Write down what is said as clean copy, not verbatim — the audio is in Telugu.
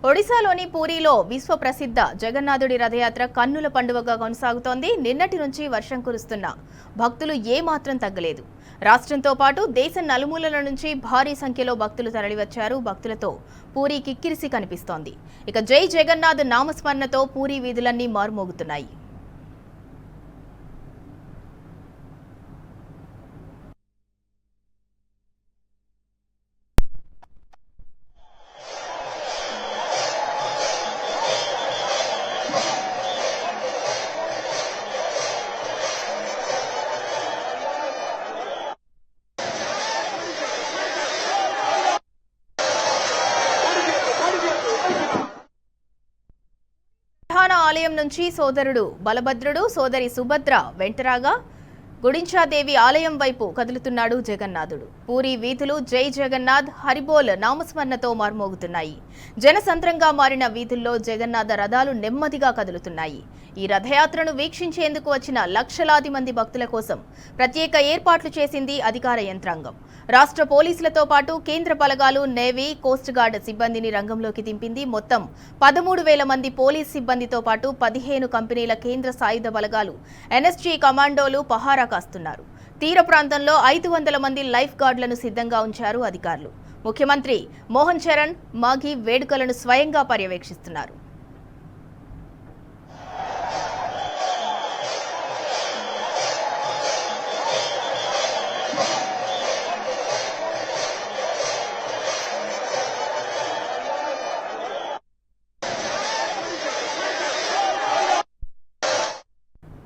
ఒడిశాలోని పూరిలో విశ్వ ప్రసిద్ధ జగన్నాథుడి రథయాత్ర కన్నుల పండువగా కొనసాగుతోంది. నిన్నటి నుంచి వర్షం కురుస్తున్న భక్తులు ఏమాత్రం తగ్గలేదు. రాష్ట్రంతో పాటు దేశం నలుమూలల నుంచి భారీ సంఖ్యలో భక్తులు తరలివచ్చారు. భక్తులతో పూరి కిక్కిరిసి కనిపిస్తోంది. ఇక జై జగన్నాథ్ నామస్మరణతో పూరి వీధులన్నీ మారుమోగుతున్నాయి. ప్రధాన ఆలయం నుంచి సోదరుడు బలభద్రుడు, సోదరి సుభద్ర వెంటరాగా గుడించాదేవి ఆలయం వైపు కదులుతున్నాడు జగన్నాథుడు. పూరి వీధులు జై జగన్నాథ్ హరిబోల్ నామస్మరణతో మార్మోగుతున్నాయి. జనసంద్రంగా మారిన వీధుల్లో జగన్నాథ రథాలు నెమ్మదిగా కదులుతున్నాయి. ఈ రథయాత్రను వీక్షించేందుకు వచ్చిన లక్షలాది మంది భక్తుల కోసం ప్రత్యేక ఏర్పాట్లు చేసింది అధికార యంత్రాంగం. రాష్ట్ర పోలీసులతో పాటు కేంద్ర బలగాలు, నేవీ, కోస్ట్ గార్డ్ సిబ్బందిని రంగంలోకి దింపింది. మొత్తం 13,000 మంది పోలీస్ సిబ్బందితో పాటు 15 కంపెనీల కేంద్ర సాయుధ బలగాలు, ఎన్ఎస్జీ కమాండోలు పహారా కాస్తున్నారు. తీర ప్రాంతంలో 500 మంది లైఫ్ గార్డులను సిద్ధంగా ఉంచారు అధికారులు. ముఖ్యమంత్రి మోహన్ చరణ్ మాఘీ వేడుకలను స్వయంగా పర్యవేక్షిస్తున్నారు.